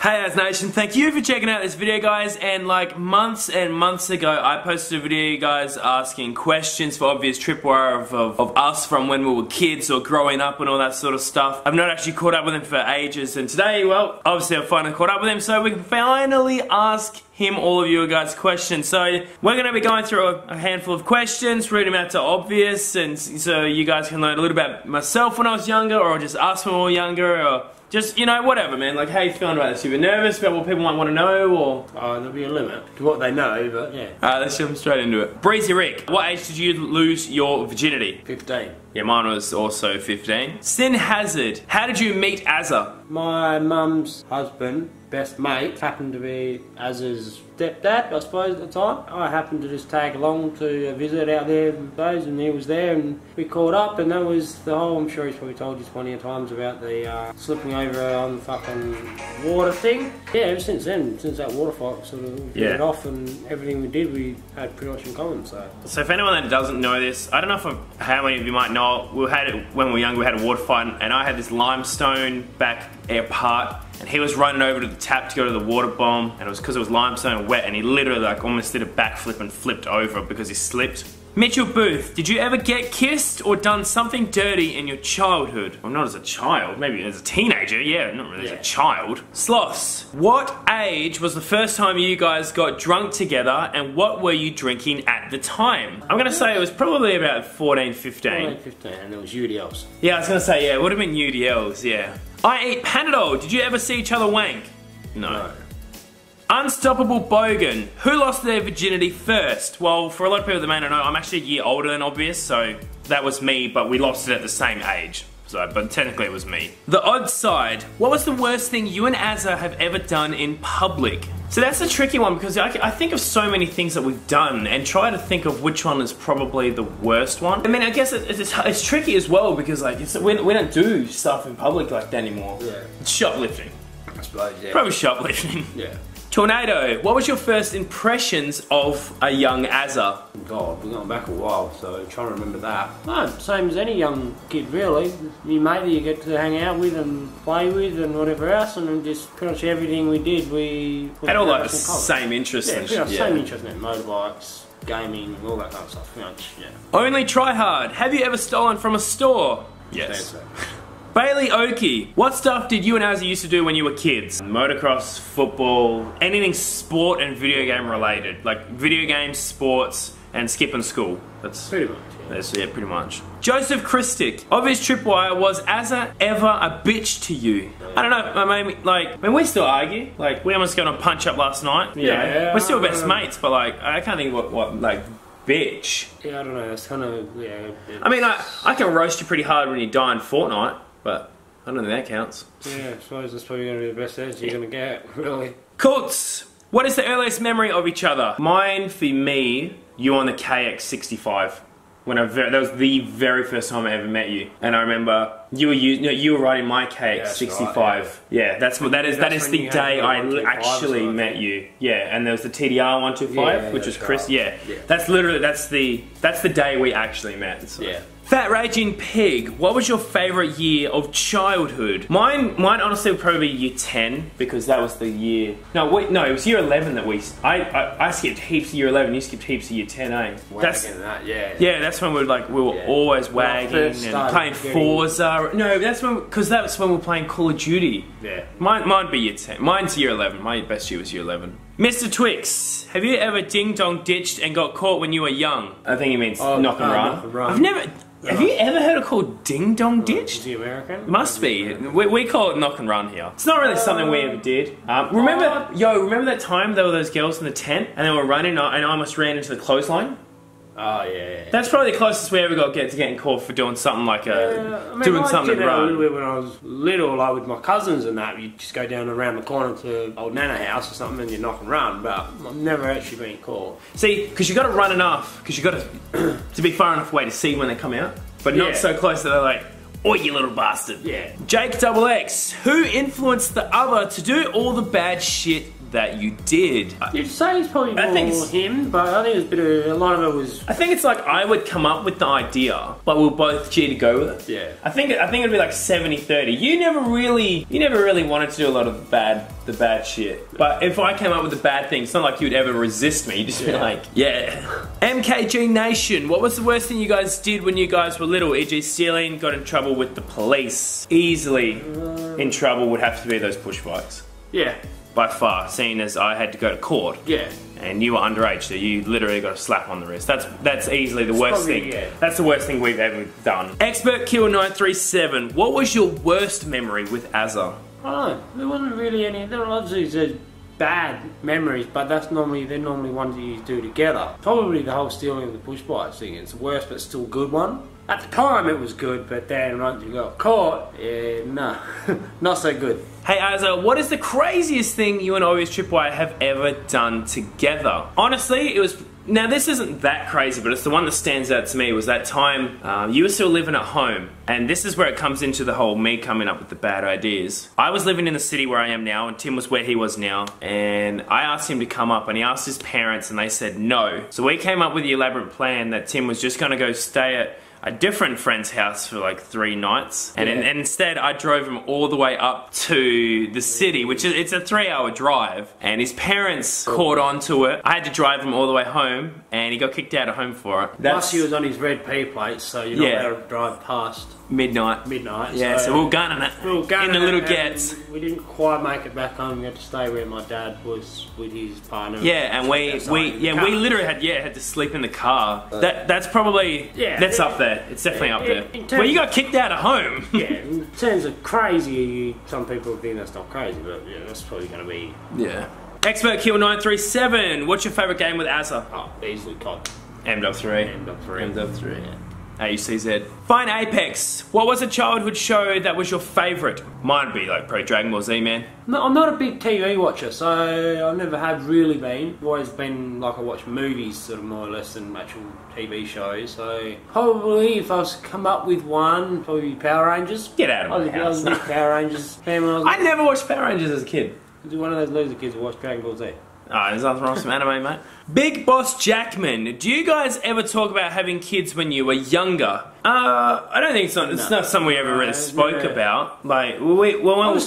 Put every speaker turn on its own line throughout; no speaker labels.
Hey Az Nation, thank you for checking out this video, guys. And like months and months ago, I posted a video, you guys, asking questions for obvious tripwire of us from when we were kids or growing up and all that sort of stuff. I've not actually caught up with him for ages, and today, well, obviously I've finally caught up with him, so we can finally ask him all of you guys questions. So we're going to be going through a handful of questions, read them out to obvious, and so you guys can learn a little about myself when I was younger, or just us when we were younger, or just, you know, whatever, man. Like, how you feeling about this? You been nervous about what people might want to know, or?
Oh, there'll be a limit to what they know, but yeah.
Alright, let's jump straight into it. Breezy Rick, what age did you lose your virginity?
15.
Yeah, mine was also 15. Sin Hazard, how did you meet Azza?
My mum's husband, best mate, happened to be Azza's stepdad, I suppose, at the time. I happened to just tag along to a visit out there with those, and he was there, and we caught up, and that was the whole, I'm sure he's probably told you plenty of times about the slipping over on the fucking water thing. Yeah, ever since then, since that water fight sort of hit it off, and everything we did, we had pretty much in common, so.
So for anyone that doesn't know this, I don't know how many of you might know, we had it when we were young, we had a water fight, and I had this limestone back apart, and he was running over to the tap to go to the water bomb, and it was because it was limestone and wet, and he literally like almost did a backflip and flipped over because he slipped. Mitchell Booth, did you ever get kissed or done something dirty in your childhood? Well, not as a child, maybe as a teenager, yeah, not really as a child. Sloths, what age was the first time you guys got drunk together, and what were you drinking at the time? I'm gonna say it was probably about 14, 15.
14, 15, and it was UDLs.
Yeah, I was gonna say, yeah, it would have been UDLs, yeah. I eat Panadol, did you ever see each other wank? No. Unstoppable Bogan, who lost their virginity first? Well, for a lot of people that may not know, I'm actually a year older than Obvious, so that was me, but we lost it at the same age. So, but technically it was me. The Odd Side, what was the worst thing you and Azza have ever done in public? So that's a tricky one, because I think of so many things that we've done and try to think of which one is probably the worst one. I mean, I guess it's tricky as well, because like we don't do stuff in public like that anymore.
Yeah.
It's shoplifting.
I suppose, yeah.
Probably shoplifting.
Yeah.
Tornado, what was your first impressions of a young Azza?
God, we're going back a while, so trying to remember that. No, same as any young kid, really. Your mate that you get to hang out with and play with and whatever else, and then just pretty much everything we did, we
had all like the same interests.
Yeah, pretty much same interest in it. Motorbikes, gaming, all that kind of stuff. Pretty much, yeah.
Only Try Hard, have you ever stolen from a store? Yes. Bailey Oakey, what stuff did you and Azza used to do when you were kids? Motocross, football, anything sport and video game related. Like video games, sports, and skipping school. That's
pretty much.
Yeah, pretty much. Joseph Christic, obvious tripwire, was Azza ever a bitch to you? I don't know, I mean, we still argue. Like, we almost got on a punch up last night. Yeah. We're still best mates, but like, I can't think what like, bitch.
Yeah, I don't know, it's kind of, yeah.
I mean, I can roast you pretty hard when you die in Fortnite, but I don't think that counts.
Yeah, I suppose that's probably going to be the best edge you're going to get, really.
Kultz, what is the earliest memory of each other? Mine, for me, you on the KX65. That was the very first time I ever met you, and I remember you were riding my KX65. Right, yeah, that is the day I actually met you. Yeah, and there was the TDR 125, which was Chris. Yeah, that's the day we actually met. So. Yeah. Fat Raging Pig, what was your favourite year of childhood? Mine honestly would probably be year 10, because that was the year... No, it was year 11 that I skipped heaps of year 11, you skipped heaps of year 10, eh? Yeah, that's when we were always wagging and playing Forza. No, that's when we were playing Call of Duty. Yeah. Mine'd be year 10. Mine's year 11. My best year was year 11. Mr. Twix, have you ever ding-dong ditched and got caught when you were young? I think he means knock and run. I've never... Have you ever heard it called ding dong ditch?
Is he American?
Must be. We call it knock and run here. It's not really something we ever did. Remember that time there were those girls in the tent and they were running and I almost ran into the clothesline?
Oh yeah.
That's probably the closest we ever got to getting caught for doing something like doing something to run.
A little bit when I was little, like with my cousins and that, you'd just go down around the corner to old Nana house or something and you knock and run. But I've never actually been caught.
See, because you got to run enough, because you got to be far enough away to see when they come out, but not so close that they're like, "Oi, you little bastard." Yeah. Jake XX, who influenced the other to do all the bad shit that you did?
You'd say it's probably more him, but I think a lot of it was...
I think it's like I would come up with the idea, but we'll both cheer to go with it.
Yeah.
I think it'd be like 70-30. You never really wanted to do a lot of bad the bad shit. But if I came up with a bad thing, it's not like you'd ever resist me. You'd just be like, yeah. MKG Nation, what was the worst thing you guys did when you guys were little? E.g. stealing, got in trouble with the police. Easily in trouble would have to be those push bikes.
Yeah.
By far, seeing as I had to go to court.
Yeah.
And you were underage, so you literally got a slap on the wrist. That's easily the worst thing.
Yeah.
That's the worst thing we've ever done. Expert Kill 937, what was your worst memory with Azza?
I don't know. There wasn't really any. There obviously there's bad memories, but they're normally ones that you do together. Probably the whole stealing of the push bikes thing. It's the worst, but still good one. At the time, it was good, but then once you got caught, no, not so good.
Hey Azza, what is the craziest thing you and Obvious Tripwire have ever done together? Honestly, it was... Now this isn't that crazy, but it's the one that stands out to me was that time you were still living at home. And this is where it comes into the whole me coming up with the bad ideas. I was living in the city where I am now, and Tim was where he was now. And I asked him to come up, and he asked his parents, and they said no. So we came up with the elaborate plan that Tim was just gonna go stay at a different friend's house for like 3 nights, and, and instead I drove him all the way up to the city, which is it's a 3-hour drive, and his parents caught on to it. I had to drive him all the way home, and he got kicked out of home for it.
Plus he was on his red P plate, so you're not allowed to drive past
midnight.
Yeah,
so we were gunning it in the little gets.
We didn't quite make it back home. We had to stay where my dad was with his partner.
Yeah, and we literally had to sleep in the car. That's probably that's up there. It's definitely up there. Well, you got kicked out of home.
Yeah, in terms of crazy, some people think that's not crazy, but yeah, that's probably going to be.
Yeah. Expert Kill 937. What's your favourite game with Azza?
Oh, easily COD.
M.3.
M.3.
Yeah. AUCZ. Fine Apex. What was a childhood show that was your favourite? Mine would be like probably Dragon Ball Z, man.
No, I'm not a big TV watcher, so I never have really been. I've always been like I watch movies sort of more or less than actual TV shows, so probably if I was to come up with one, probably Power Rangers.
Get out of my house.
I was a big Power Rangers fan when
I never watched Power Rangers as a kid.
I was one of those loser kids who watched Dragon Ball Z.
Oh, there's nothing wrong with some anime, mate. Big Boss Jackman, do you guys ever talk about having kids when you were younger? I don't think so. It's not something we ever really spoke about. Like, when we were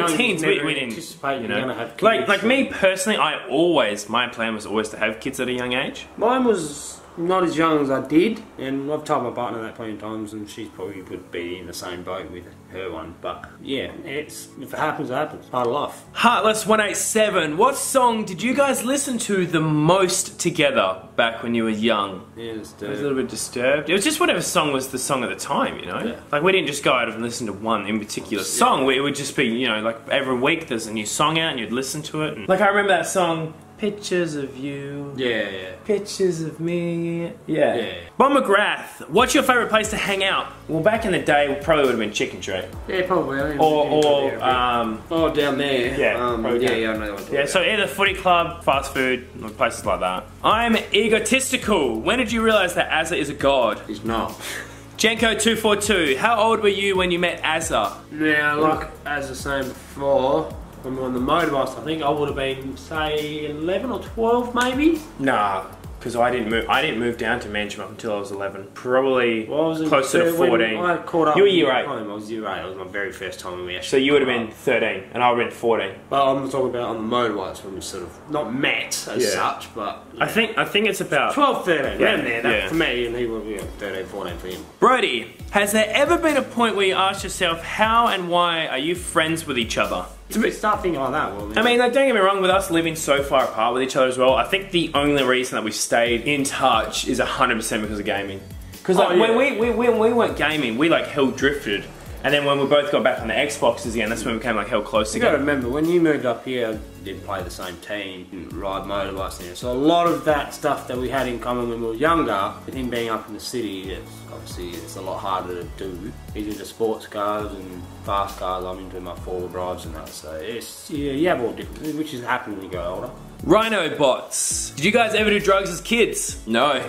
teens, we didn't
anticipate
you
you're
know.
gonna have kids.
Like me personally, my plan was always to have kids at a young age.
Mine was not as young as I did, and I've told my partner that plenty of times, and she probably would be in the same boat with her one. But yeah, if it happens, it happens. Part of life.
Heartless 187. What song did you guys listen to the most together back when you were young?
Yeah,
I was a little bit disturbed. It was just whatever song was the song at the time, you know?
Yeah.
Like, we didn't just go out and listen to one in particular song. It would just be, you know, like every week there's a new song out and you'd listen to it. And, like, I remember that song, Pictures of You.
Yeah.
Pictures of me. Yeah. Bob McGrath, what's your favourite place to hang out? Well, back in the day, it probably would have been Chicken Treat.
Yeah, probably.
Or
down there.
Yeah,
I know what
yeah, so either footy club, fast food, or places like that. I'm egotistical. When did you realise that Azza is a god?
He's not.
Jenko242, how old were you when you met Azza?
Now, like as I was saying before, when we were on the motorbikes, I think I would have been, say, 11 or 12 maybe?
Nah, because I didn't move down to Manchester up until I was 11. Probably closer to 14.
I caught up
you were year 8.
I was year 8. It was my very first time when we actually.
So you would have been 13, and I would have been 14.
But I'm talking about on the motorbikes when we sort of not met as such, but
I think it's about
12, 13.
Yeah,
around there. That for me, and he would be 13, 14 for him.
Brody, has there ever been a point where you asked yourself, how and why are you friends with each other?
Start thinking like that. Well,
I mean, like, don't get me wrong, with us living so far apart with each other as well, I think the only reason that we've stayed in touch is 100% because of gaming. Because like, when we weren't gaming, we like hell drifted. And then when we both got back on the Xboxes again, that's when we became like hell close together.
You gotta remember, when you moved up here, you didn't play the same team, didn't ride motorbikes there. So a lot of that stuff that we had in common when we were younger, with him being up in the city, obviously it's a lot harder to do. He's into sports cars and fast cars, I'm into my four-wheel drives and that. So it's, you have all different, which is happening when you go older.
Rhino Bots. Did you guys ever do drugs as kids? No.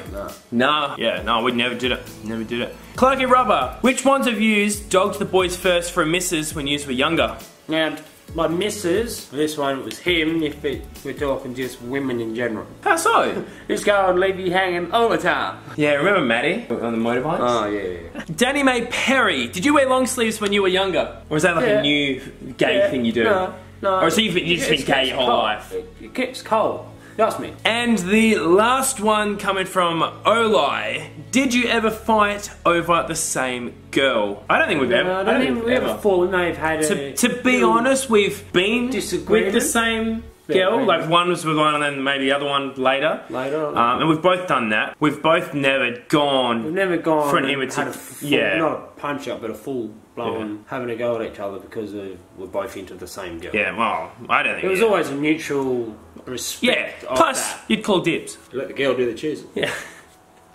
Nah. Yeah, no, we never did it. Never did it. Clarky Rubber. Which ones of yous dogged the boys first for a missus when yous were younger?
Now, my missus, this one was him, if we're talking just women in general.
How so?
This guy would leave you hanging all the time.
Yeah, remember Maddie on the motorbikes?
Oh, yeah.
Danny May Perry. Did you wear long sleeves when you were younger? Or is that like a new gay thing you do?
No. No.
Or so you've just been gay your whole life?
It gets cold. That's me.
And the last one coming from Oli. Did you ever fight over the same girl? I don't think we've ever.
I don't think we ever fought. We may have had
to be honest, we've been with the same girl.
Yeah,
like one was with one and then maybe the other one later. And we've both done that. We've both never gone.
We've never gone
for an imitative.
Yeah. Not a punch up, but a full blown having a go at each other because we're both into the same girl.
Yeah, well, I don't think
it was always a mutual respect.
Yeah, plus you'd call dibs.
Let the girl do the choosing.
Yeah.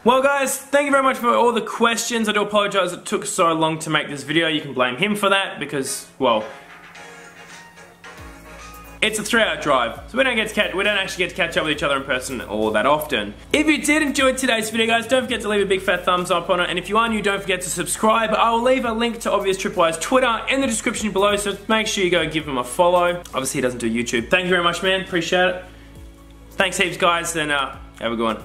Well guys, thank you very much for all the questions. I do apologise it took so long to make this video. You can blame him for that because, well, it's a 3-hour drive, so we don't actually get to catch up with each other in person all that often. If you did enjoy today's video, guys, don't forget to leave a big fat thumbs up on it, and if you are new, don't forget to subscribe. I will leave a link to Obvious Tripwire's Twitter in the description below, so make sure you go give him a follow. Obviously, he doesn't do YouTube. Thank you very much, man. Appreciate it. Thanks heaps, guys, and have a good one.